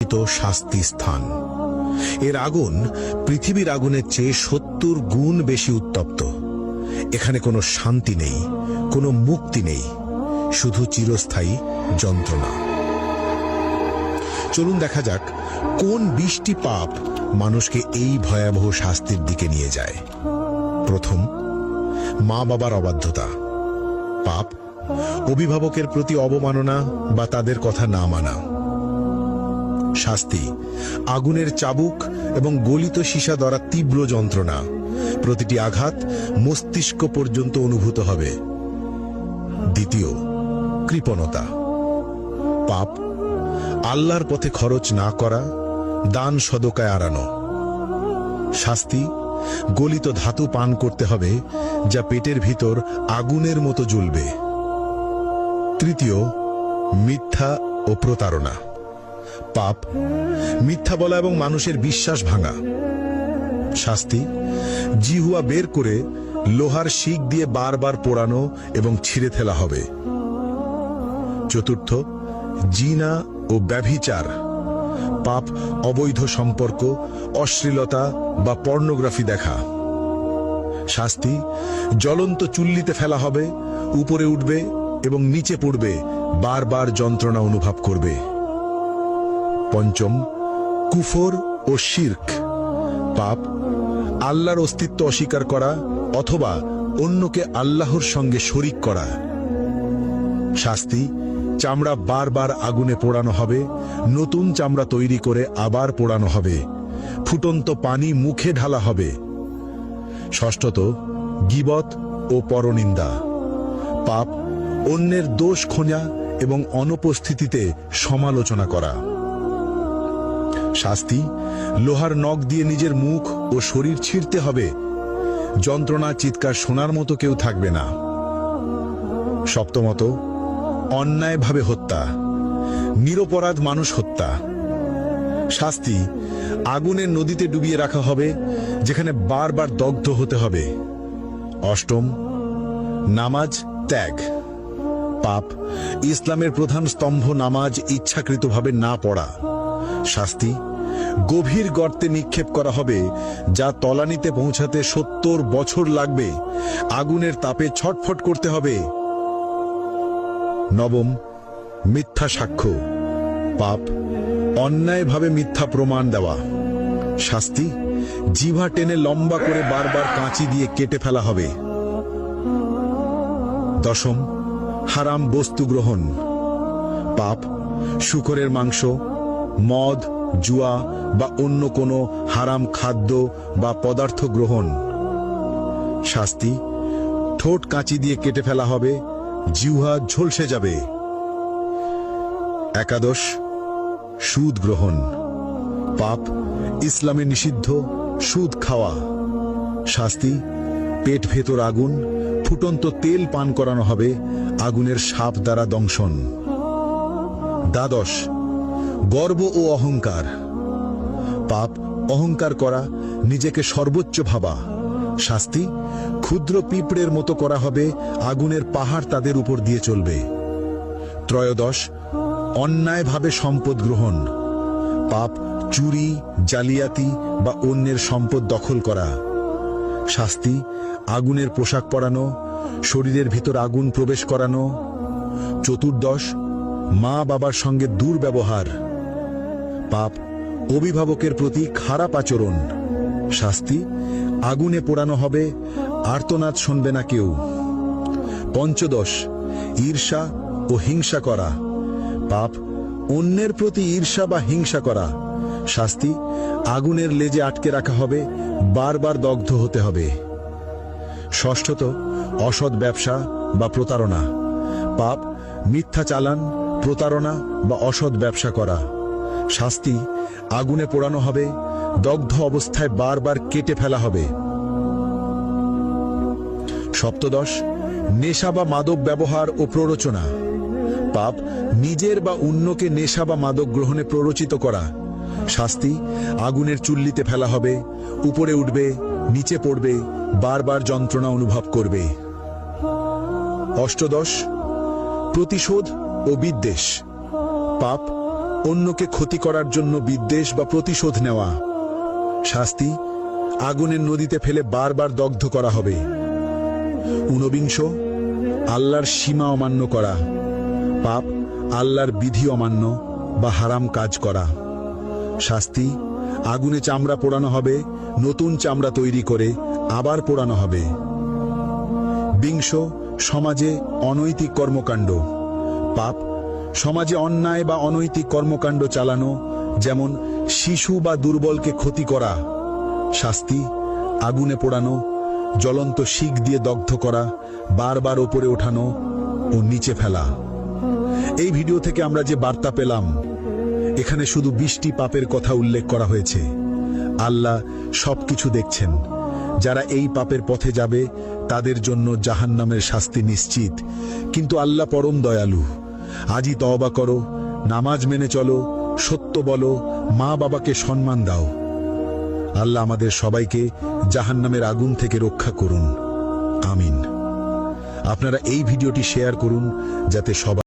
শাস্তি স্থান। এর আগুন পৃথিবীর আগুনের চেয়ে ৭০ গুণ বেশি উত্তপ্ত। এখানে কোনো শান্তি নেই, কোনো মুক্তি নেই, শুধু চিরস্থায়ী যন্ত্রণা। চলুন দেখা যাক কোন ২০টি পাপ মানুষকে এই ভয়াবহ শাস্তির দিকে নিয়ে যায়। প্রথম, মা বাবার অবাধ্যতা। পাপ অভিভাবকের প্রতি অবমাননা বা তাদের কথা না মানা। শাস্তি আগুনের চাবুক এবং গলিত সীসা দ্বারা তীব্র যন্ত্রণা। প্রতিটি আঘাত মস্তিষ্ক পর্যন্ত অনুভূত হবে। দ্বিতীয়, কৃপণতা। পাপ আল্লাহর পথে খরচ না করা, দান সদকায় এড়ানো। শাস্তি গলিত ধাতু পান করতে হবে, যা পেটের ভিতর আগুনের মতো জ্বলবে। তৃতীয়, মিথ্যা ও প্রতারণা। পাপ মিথ্যা বলা এবং মানুষের বিশ্বাস ভাঙা। শাস্তি জিহুয়া বের করে লোহার শিক দিয়ে বারবার পোড়ানো এবং ছিঁড়ে ফেলা হবে। চতুর্থ, জিনা ও ব্যভিচার। পাপ অবৈধ সম্পর্ক, অশ্লীলতা বা পর্নোগ্রাফি দেখা। শাস্তি জ্বলন্ত চুল্লিতে ফেলা হবে, উপরে উঠবে এবং নিচে পড়বে, বারবার যন্ত্রণা অনুভব করবে। পঞ্চম, কুফর ও শিরক। পাপ আল্লাহর অস্তিত্ব অস্বীকার করা অথবা অন্যকে আল্লাহর সঙ্গে শরিক করা। শাস্তি চামড়া বারবার আগুনে পোড়ানো হবে, নতুন চামড়া তৈরি করে আবার পোড়ানো হবে, ফুটন্ত পানি মুখে ঢালা হবে। ষষ্ঠত, গীবত ও পরনিন্দা। পাপ অন্যের দোষ খোঁজা এবং অনুপস্থিতিতে সমালোচনা করা। শাস্তি লোহার নখ দিয়ে নিজের মুখ ও শরীর ছিঁড়তে হবে, যন্ত্রণা চিৎকার শোনার মতো কেউ থাকবে না। সপ্তমত, অন্যায়ভাবে হত্যা, নিরপরাধ মানুষ হত্যা। শাস্তি আগুনের নদীতে ডুবিয়ে রাখা হবে, যেখানে বারবার দগ্ধ হতে হবে। অষ্টম, নামাজ ত্যাগ। পাপ ইসলামের প্রধান স্তম্ভ নামাজ ইচ্ছাকৃতভাবে না পড়া। শাস্তি গভীর গর্তে নিক্ষেপ করা হবে, যা তলানিতে পৌঁছাতে ৭০ বছর লাগবে, আগুনের তাপে ছটফট করতে হবে। নবম, মিথ্যা সাক্ষ্য। পাপ অন্যায়ভাবে মিথ্যা প্রমাণ দেওয়া। শাস্তি জিহ্বা টেনে লম্বা করে বারবার কাঁচি দিয়ে কেটে ফেলা হবে। দশম, হারাম বস্তু গ্রহণ। পাপ শূকরের মাংস, মদ, জুয়া বা অন্য কোনো হারাম খাদ্য বা পদার্থ গ্রহণ। শাস্তি ঠোঁট কাঁচি দিয়ে কেটে ফেলা হবে, জিহ্বা ঝলসে যাবে। একাদশ, সুদ গ্রহণ। পাপ ইসলামে নিষিদ্ধ সুদ খাওয়া। শাস্তি পেট ভেতর আগুন, ফুটন্ত তেল পান করানো হবে, আগুনের সাপ দ্বারা দংশন। দ্বাদশ, গর্ব ও অহংকার। পাপ অহংকার করা, নিজেকে সর্বোচ্চ ভাবা। শাস্তি ক্ষুদ্র পিঁপড়ের মতো করা হবে, আগুনের পাহাড় তাদের উপর দিয়ে চলবে। ত্রয়োদশ, অন্যায়ভাবে সম্পদ গ্রহণ। পাপ চুরি, জালিয়াতি বা অন্যের সম্পদ দখল করা। শাস্তি আগুনের পোশাক পরানো, শরীরের ভিতর আগুন প্রবেশ করানো। চতুর্দশ, মা বাবার সঙ্গে দুর্ব্যবহার। পাপ অভিভাবকের প্রতি খারাপ আচরণ। শাস্তি আগুনে পোড়ানো হবে, আর্তনাদ শুনবে না কেউ। পঞ্চদশ, ঈর্ষা ও হিংসা করা। পাপ অন্যের প্রতি ঈর্ষা বা হিংসা করা। শাস্তি আগুনের লেজে আটকে রাখা হবে, বারবার দগ্ধ হতে হবে। ষষ্ঠত, অসৎ ব্যবসা বা প্রতারণা। পাপ মিথ্যা চালান, প্রতারণা বা অসৎ ব্যবসা করা। শাস্তি আগুনে পোড়ানো হবে, দগ্ধ অবস্থায় বারবার কেটে ফেলা হবে। সপ্তদশ, নেশা বা মাদক ব্যবহার ও প্ররোচনা। পাপ নিজের বা অন্যকে নেশা বা মাদক গ্রহণে প্ররোচিত করা। শাস্তি আগুনের চুল্লিতে ফেলা হবে, উপরে উঠবে, নিচে পড়বে, বারবার যন্ত্রণা অনুভব করবে। অষ্টদশ, প্রতিশোধ ও বিদ্বেষ। পাপ অন্যকে ক্ষতি করার জন্য বিদ্বেষ বা প্রতিশোধ নেওয়া। শাস্তি, আগুনের নদীতে ফেলে বারবার দগ্ধ করা হবে। ঊনবিংশ, আল্লাহর সীমা অমান্য করা। পাপ, আল্লাহর বিধি অমান্য বা হারাম কাজ করা। শাস্তি, আগুনে চামড়া পোড়ানো হবে, নতুন চামড়া তৈরি করে আবার পোড়ানো হবে। বিংশ, সমাজে অনৈতিক কর্মকাণ্ড। পাপ, সমাজে অন্যায় বা অনৈতিক কর্মকাণ্ড চালানো, যেমন শিশু বা দুর্বলকে ক্ষতি করা। শাস্তি, আগুনে পোড়ানো, জ্বলন্ত শিক দিয়ে দগ্ধ করা, বারবার ওপরে ওঠানো ও নিচে ফেলা। এই ভিডিও থেকে আমরা যে বার্তা পেলাম, এখানে শুধু 20টি পাপের কথা উল্লেখ করা হয়েছে। আল্লাহ সবকিছু দেখছেন। যারা এই পাপের পথে যাবে তাদের জন্য জাহান্নামের শাস্তি নিশ্চিত, কিন্তু আল্লাহ পরম দয়ালু। আজই তওবা করো, নামাজ মেনে চলো, সত্য বলো, মা বাবাকে সম্মান দাও। আল্লাহ আমাদের সবাইকে জাহান্নামের আগুন থেকে রক্ষা করুন। আমিন। আপনারা এই ভিডিওটি শেয়ার করুন যাতে সবাই